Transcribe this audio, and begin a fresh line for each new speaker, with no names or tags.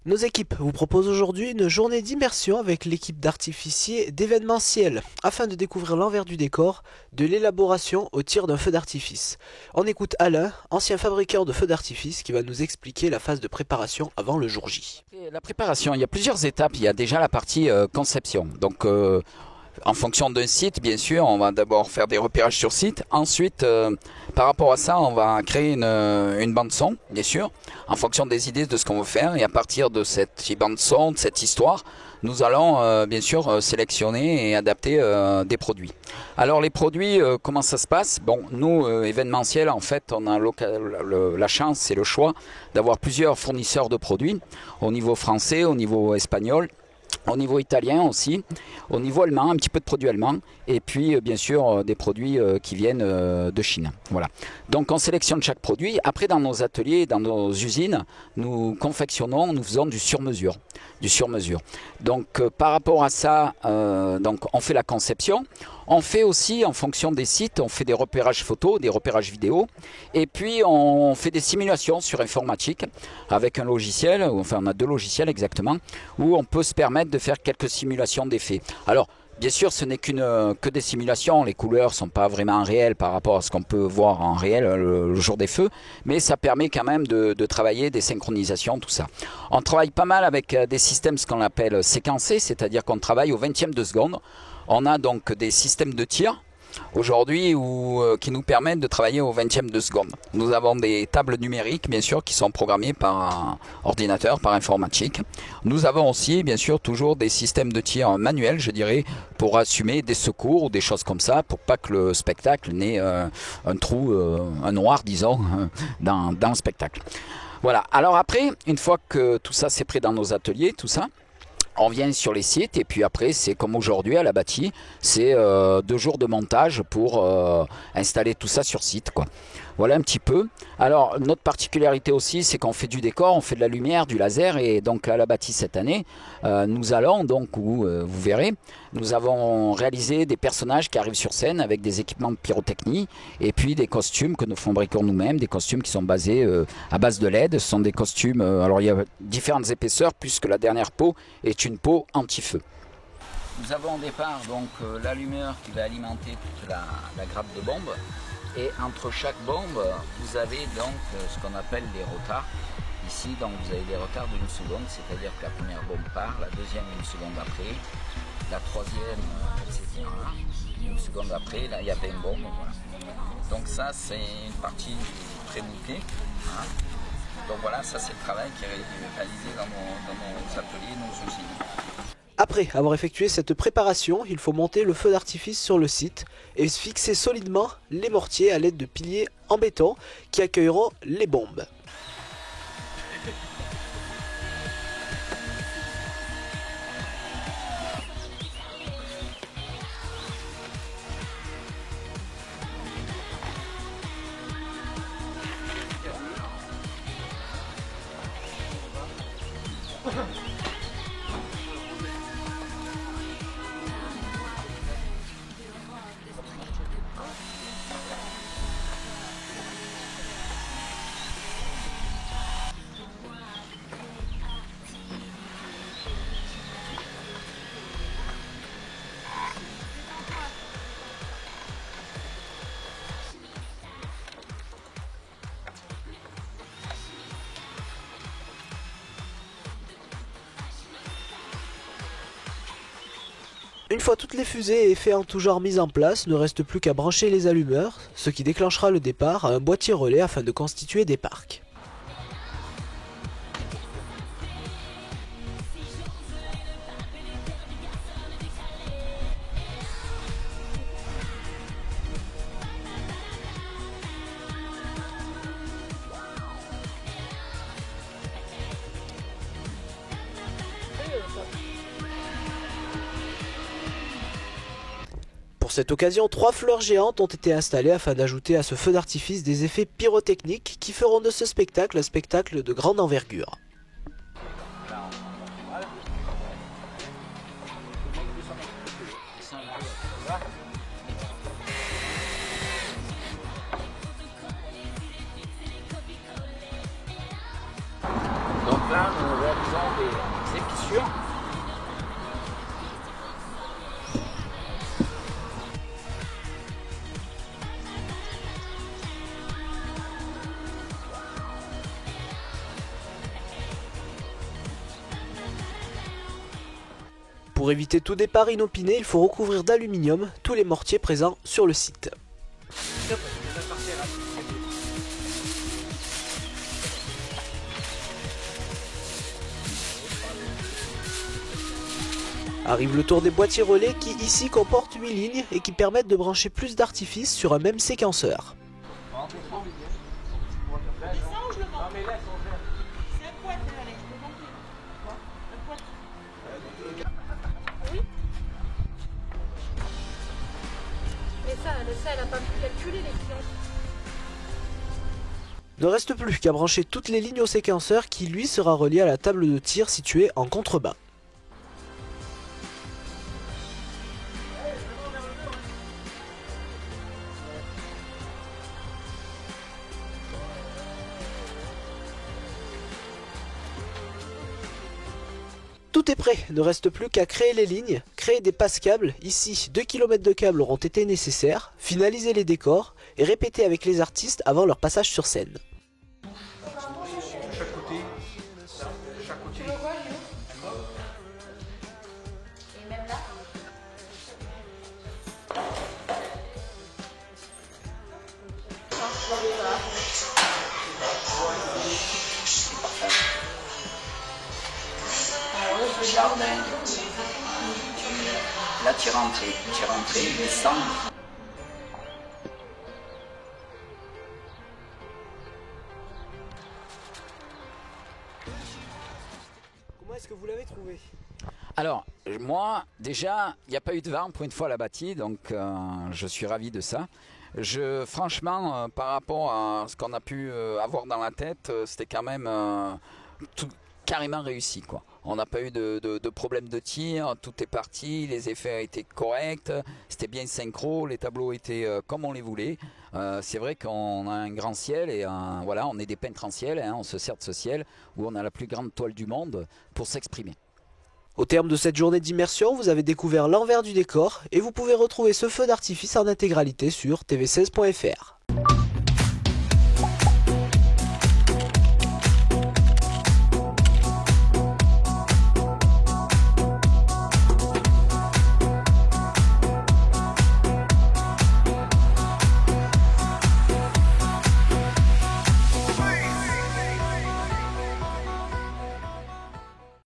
Nos équipes vous proposent aujourd'hui une journée d'immersion avec l'équipe d'artificiers d'événementiel, afin de découvrir l'envers du décor, de l'élaboration au tir d'un feu d'artifice. On écoute Alain, ancien fabricant de feux d'artifice, qui va nous expliquer la phase de préparation avant le jour J.
La préparation, il y a plusieurs étapes. Il y a déjà la partie conception. Donc, en fonction d'un site, bien sûr, on va d'abord faire des repérages sur site. Ensuite, par rapport à ça, on va créer une bande son, bien sûr, en fonction des idées de ce qu'on veut faire. Et à partir de cette bande son, de cette histoire, nous allons bien sûr sélectionner et adapter des produits. Alors les produits, comment ça se passe? Bon, nous, événementiel, en fait, on a la chance et le choix d'avoir plusieurs fournisseurs de produits au niveau français, au niveau espagnol, au niveau italien aussi, au niveau allemand, un petit peu de produits allemands, et puis bien sûr des produits qui viennent de Chine. Voilà. Donc on sélectionne chaque produit. Après, dans nos ateliers, dans nos usines, nous confectionnons, nous faisons du sur-mesure. Donc par rapport à ça, donc on fait la conception. On fait aussi, en fonction des sites, on fait des repérages photos, des repérages vidéo, et puis on fait des simulations sur informatique avec un logiciel, enfin on a deux logiciels exactement, où on peut se permettre de faire quelques simulations d'effets. Alors, bien sûr, ce n'est que des simulations, les couleurs ne sont pas vraiment réelles par rapport à ce qu'on peut voir en réel le jour des feux, mais ça permet quand même de travailler des synchronisations, tout ça. On travaille pas mal avec des systèmes, ce qu'on appelle séquencés, c'est-à-dire qu'on travaille au 20e de seconde. On a donc des systèmes de tir aujourd'hui qui nous permettent de travailler au 20e de seconde. Nous avons des tables numériques, bien sûr, qui sont programmées par ordinateur, par informatique. Nous avons aussi, bien sûr, toujours des systèmes de tir manuels, je dirais, pour assumer des secours ou des choses comme ça, pour pas que le spectacle n'ait un trou, un noir, disons, dans le spectacle. Voilà. Alors après, une fois que tout ça c'est prêt dans nos ateliers, tout ça, on vient sur les sites et puis après c'est comme aujourd'hui à la bâtie, c'est 2 jours de montage pour installer tout ça sur site, quoi. Voilà un petit peu. Alors notre particularité aussi, c'est qu'on fait du décor, on fait de la lumière, du laser, et donc à la bâtie cette année, nous allons donc, vous verrez, nous avons réalisé des personnages qui arrivent sur scène avec des équipements de pyrotechnie et puis des costumes que nous fabriquons nous-mêmes, des costumes qui sont basés à base de LED. Ce sont des costumes, alors il y a différentes épaisseurs puisque la dernière peau est une peau anti-feu. Nous avons au départ donc l'allumeur qui va alimenter toute la grappe de bombe. Et entre chaque bombe, vous avez donc ce qu'on appelle les retards. Ici, donc, vous avez des retards d'une seconde, c'est-à-dire que la première bombe part, la deuxième une seconde après, la troisième, etc. Une seconde après, là, il y a 20 bombes. Voilà. Donc ça, c'est une partie pré-montée. Hein. Donc voilà, ça c'est le travail qui est réalisé dans nos ateliers, nos usines.
Après avoir effectué cette préparation, il faut monter le feu d'artifice sur le site et fixer solidement les mortiers à l'aide de piliers en béton qui accueilleront les bombes. Une fois toutes les fusées et effets en tout genre mis en place, ne reste plus qu'à brancher les allumeurs, ce qui déclenchera le départ à un boîtier relais afin de constituer des parcs. Pour cette occasion, 3 fleurs géantes ont été installées afin d'ajouter à ce feu d'artifice des effets pyrotechniques qui feront de ce spectacle un spectacle de grande envergure.
Donc là, nous réalisons
Pour éviter tout départ inopiné, il faut recouvrir d'aluminium tous les mortiers présents sur le site. Arrive le tour des boîtiers relais qui ici comportent 8 lignes et qui permettent de brancher plus d'artifices sur un même séquenceur.
Mais ça, elle n'a pas pu calculer les clients.
Ne reste plus qu'à brancher toutes les lignes au séquenceur qui lui sera relié à la table de tir située en contrebas. Tout est prêt, ne reste plus qu'à créer les lignes, créer des passe-câbles, ici 2 km de câbles auront été nécessaires, finaliser les décors et répéter avec les artistes avant leur passage sur scène.
Chaque côté.
Et même là.
Le jardin. Là, tu rentres, descends.
Comment est-ce que vous l'avez trouvé?
Alors, moi, déjà, il n'y a pas eu de vent pour une fois à la bâtie, donc je suis ravi de ça. Franchement, par rapport à ce qu'on a pu avoir dans la tête, c'était quand même tout carrément réussi, quoi. On n'a pas eu de problème de tir, tout est parti, les effets étaient corrects, c'était bien synchro, les tableaux étaient comme on les voulait. C'est vrai qu'on a un grand ciel et voilà, on est des peintres en ciel, hein, on se sert de ce ciel où on a la plus grande toile du monde pour s'exprimer.
Au terme de cette journée d'immersion, vous avez découvert l'envers du décor et vous pouvez retrouver ce feu d'artifice en intégralité sur tv16.fr.